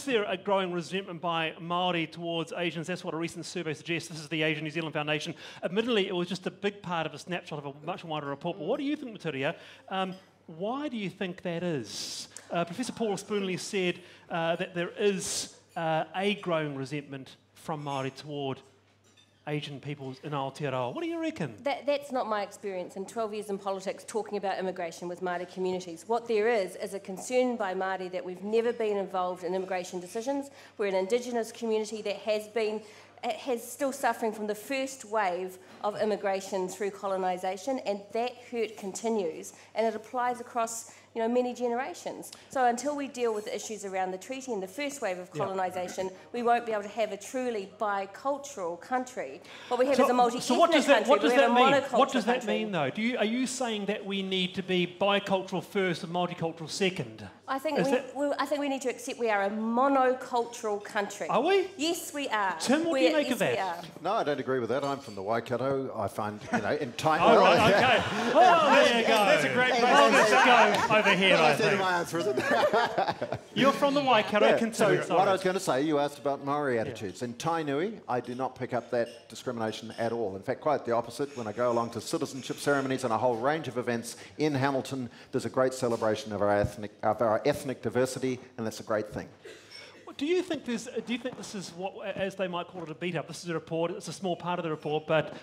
is there a growing resentment by Maori towards Asians? That's what a recent survey suggests. This is the Asian New Zealand Foundation. Admittedly, it was just a big part of a snapshot of a much wider report. But what do you think, Maturia? Why do you think that is? Professor Paul Spoonley said that there is a growing resentment from Maori toward Asian peoples in Aotearoa. What do you reckon? That's not my experience in 12 years in politics talking about immigration with Māori communities. What there is a concern by Māori that we've never been involved in immigration decisions. We're an Indigenous community that has still suffering from the first wave of immigration through colonisation, and that hurt continues, and it applies across many generations. So until we deal with the issues around the treaty and the first wave of colonisation, we won't be able to have a truly bicultural country. What we have is a multi-ethnic country. What does that mean? What does that country. mean, though? Are you saying that we need to be bicultural first and multicultural second? I think we need to accept we are a monocultural country. Are we? Yes, we are. Tim, what do you make of that? We are. No, I don't agree with that. I'm from the Waikato. I find, in time... Oh, right, okay. Oh, there you go. That's a great place. Let's go over here, I think. my answer, is it? You're from the Waikato. Yeah. Continue. So what I was going to say, you asked about Maori attitudes. In Tainui, I do not pick up that discrimination at all. In fact, quite the opposite. When I go along to citizenship ceremonies and a whole range of events in Hamilton, there's a great celebration of our ethnic diversity, and that's a great thing. Do you think this is what, as they might call it, a beat-up? This is a report. It's a small part of the report, but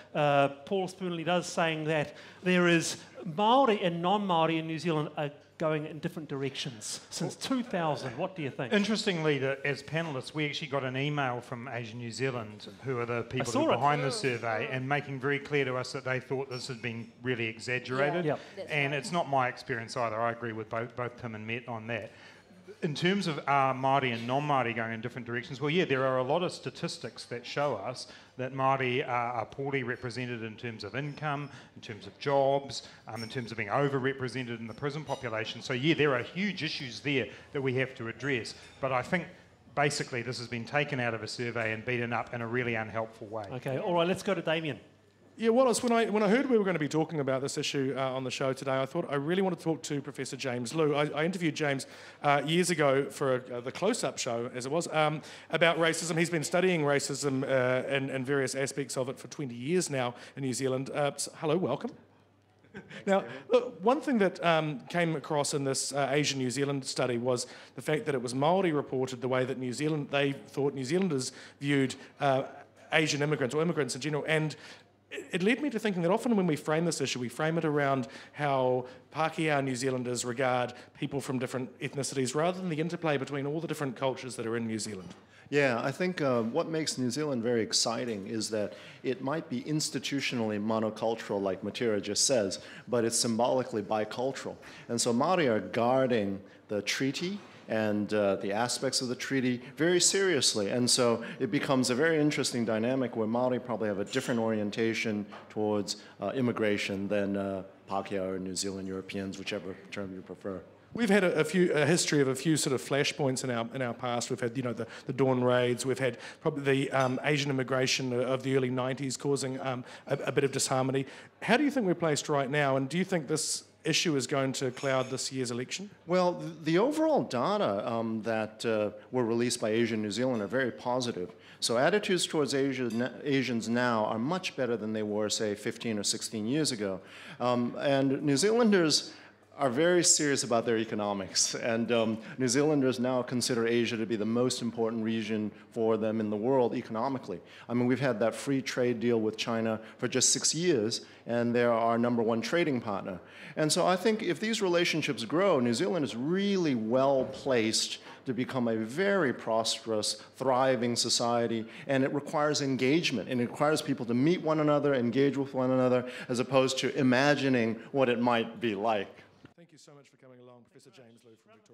Paul Spoonley does saying that there is Maori and non-Maori in New Zealand are going in different directions since 2000. What do you think? Interestingly, as panellists, we actually got an email from Asian New Zealand, who are the people who are behind the survey, and making very clear to us that they thought this had been really exaggerated. Yeah. And it's not my experience either. I agree with both Tim and Met on that. In terms of Māori and non-Māori going in different directions, well, yeah, there are a lot of statistics that show us that Māori are poorly represented in terms of income, in terms of jobs, in terms of being overrepresented in the prison population. So, yeah, there are huge issues there that we have to address. But I think basically this has been taken out of a survey and beaten up in a really unhelpful way. Okay, all right, let's go to Damien. Yeah, Wallace, when I heard we were going to be talking about this issue on the show today, I thought I really wanted to talk to Professor James Liu. I interviewed James years ago for the Close-Up show, as it was, about racism. He's been studying racism and various aspects of it for 20 years now in New Zealand. Hello, welcome. Now, look, one thing that came across in this Asian New Zealand study was the fact that it was Maori reported the way that they thought New Zealanders viewed Asian immigrants or immigrants in general, and it led me to thinking that often when we frame this issue, we frame it around how Pākehā New Zealanders regard people from different ethnicities rather than the interplay between all the different cultures that are in New Zealand. Yeah, I think what makes New Zealand very exciting is that it might be institutionally monocultural, like Matira just says, but it's symbolically bicultural. And so Māori are guarding the treaty and the aspects of the treaty very seriously. And so it becomes a very interesting dynamic where Māori probably have a different orientation towards immigration than Pākehā or New Zealand Europeans, whichever term you prefer. We've had a history of a few sort of flashpoints in our past. We've had the Dawn raids. We've had probably the Asian immigration of the early 90s causing a bit of disharmony. How do you think we're placed right now, and do you think this issue is going to cloud this year's election? Well, the overall data that were released by Asian New Zealand are very positive. So attitudes towards Asians now are much better than they were, say, 15 or 16 years ago. And New Zealanders are very serious about their economics, and New Zealanders now consider Asia to be the most important region for them in the world economically. I mean, we've had that free trade deal with China for just 6 years, and they're our #1 trading partner. And so I think if these relationships grow, New Zealand is really well placed to become a very prosperous, thriving society, and it requires engagement, and it requires people to meet one another, engage with one another, as opposed to imagining what it might be like. Thank you so much for coming along, Professor James Liu from Victoria.